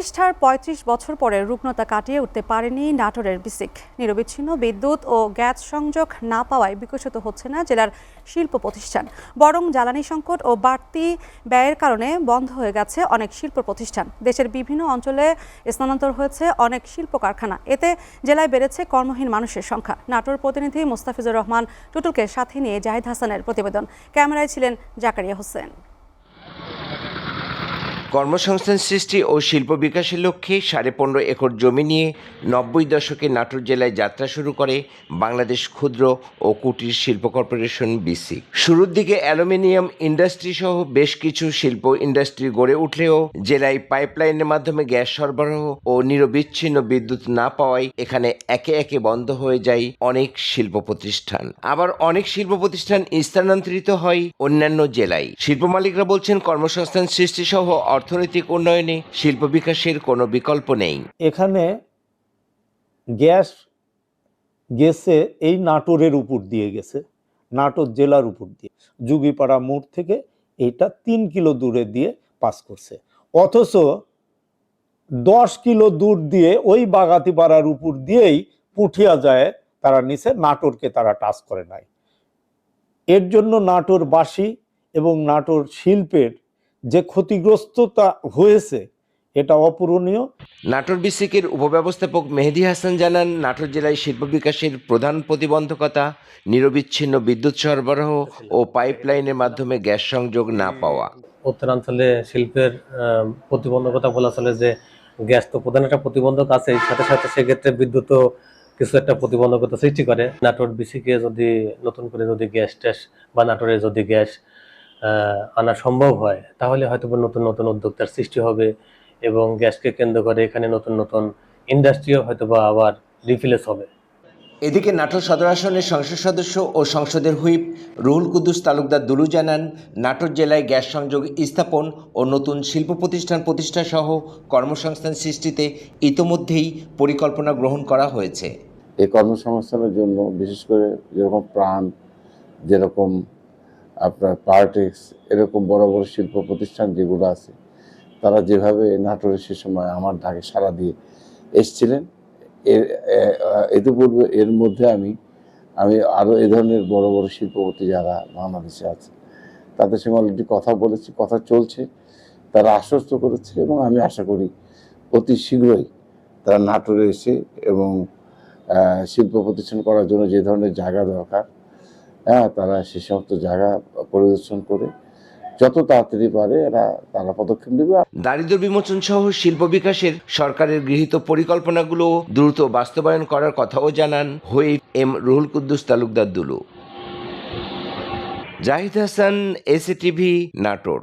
প্রতিষ্ঠার ৩৫ বছর পরে রুগ্নতা কাটিয়ে উঠতে পারেনি নাটোরের বিসিক। নিরবিচ্ছিন্ন বিদ্যুৎ ও গ্যাস সংযোগ না পাওয়ায় বিকশিত হচ্ছে না জেলার শিল্প প্রতিষ্ঠান, বরং জ্বালানি সংকট ও বাড়তি ব্যয়ের কারণে বন্ধ হয়ে গেছে অনেক শিল্প প্রতিষ্ঠান। দেশের বিভিন্ন অঞ্চলে স্থানান্তর হয়েছে অনেক শিল্প কারখানা। এতে জেলায় বেড়েছে কর্মহীন মানুষের সংখ্যা। নাটোর প্রতিনিধি মোস্তাফিজুর রহমান টুটুলকে সাথে নিয়ে জাহিদ হাসানের প্রতিবেদন। ক্যামেরায় ছিলেন জাকারিয়া হোসেন। কর্মসংস্থান সৃষ্টি ও শিল্প বিকাশের লক্ষ্যে 15.5 একর জমি নিয়ে 90 দশকে নাটোর জেলায় যাত্রা শুরু করে বাংলাদেশ ক্ষুদ্র ও কুটির শিল্প কর্পোরেশন বিসিক। শুরুর দিকে অ্যালুমিনিয়াম ইন্ডাস্ট্রি সহ বেশ কিছু শিল্প ইন্ডাস্ট্রি গড়ে উঠলেও জেলায় পাইপলাইনের মাধ্যমে গ্যাস সরবরাহ ও নিরবিচ্ছিন্ন বিদ্যুৎ না পাওয়ায় এখানে একে একে বন্ধ হয়ে যায় অনেক শিল্প প্রতিষ্ঠান। আবার অনেক শিল্প প্রতিষ্ঠান স্থানান্তরিত হয় অন্যান্য জেলায়। শিল্প মালিকরা বলছেন, কর্মসংস্থান সৃষ্টি সহ অর্থনৈতিক উন্নয়নে শিল্প বিকাশের কোনো বিকল্প নেই। এখানে গ্যাস গেছে এই নাটোরের উপর দিয়ে গেছে, নাটোর জেলার উপর দিয়ে যুগীপাড়া মোড় থেকে এইটা 3 কিলো দূরে দিয়ে পাস করছে, অথচ 10 কিলো দূর দিয়ে ওই বাগাতিপাড়ার উপর দিয়েই পুঠিয়া যায় তারা নিচে, নাটোরকে তারা টাচ করে নাই। এর জন্য নাটোরবাসী এবং নাটোর শিল্পের যে ক্ষতিগ্রস্ততা হয়েছে এটা অপূরণীয়। নাটোর বিসিকের উপব্যবস্থাপক মেহেদী হাসান জানান, নাটোর জেলায় শিল্প বিকাশের প্রধান প্রতিবন্ধকতা নিরবিচ্ছিন্ন বিদ্যুৎ সরবরাহ ও পাইপলাইনের মাধ্যমে গ্যাস সংযোগ না পাওয়া। উত্তরাঞ্চলে শিল্পের প্রতিবন্ধকতা বলা চলে যে গ্যাস তো প্রধান একটা প্রতিবন্ধক আছে, সাথে সাথে সেক্ষেত্রে বিদ্যুৎও কিছু একটা প্রতিবন্ধকতা সৃষ্টি করে। নাটোর বিসিকে যদি নতুন করে যদি গ্যাস ট্যাস বা নাটোরে যদি গ্যাস আনা সম্ভব হয় তাহলে হয়তো নতুন নতুন উদ্যোক্তার সৃষ্টি হবে এবং গ্যাসকে কেন্দ্র করে এখানে নতুন নতুন ইন্ডাস্ট্রিও হয়তো বা আবার রিপ্লেস হবে। এদিকে নাটোর সদর আসনের সংসদ সদস্য ও সংসদের হুইপ রুহুল কুদ্দুস তালুকদার দুলু জানান, নাটোর জেলায় গ্যাস সংযোগ স্থাপন ও নতুন শিল্প প্রতিষ্ঠা সহ কর্মসংস্থান সৃষ্টিতে ইতোমধ্যেই পরিকল্পনা গ্রহণ করা হয়েছে। এই কর্মসংস্থানের জন্য বিশেষ করে যেরকম প্রাণ, যেরকম আপনার পার্টেক্স, এরকম বড় বড় শিল্প প্রতিষ্ঠান যেগুলো আছে তারা যেভাবে নাটোরে সে সময় আমার ডাকে সাড়া দিয়ে এসছিলেন, ইতিপূর্বে এর মধ্যে আমি আরও এ ধরনের বড় বড় শিল্পপতি যারা বাংলাদেশে আছে তাদের সঙ্গে অলরেডি কথা বলেছি, কথা চলছে, তারা আশ্বস্ত করেছে এবং আমি আশা করি অতি শীঘ্রই তারা নাটোরে এসে এবং শিল্প প্রতিষ্ঠান করার জন্য যে ধরনের জায়গা দরকার তারা সে সমস্ত জায়গা পরিদর্শন করে যত তাড়াতাড়ি পারে তারা পদক্ষেপ নেবে। দারিদ্র্য বিমোচন সহ শিল্প বিকাশের সরকারের গৃহীত পরিকল্পনাগুলো দ্রুত বাস্তবায়ন করার কথাও জানান whip M Ruhul Quddus Talukdar Dulu. Zahid Hasan, SA TV, Natore.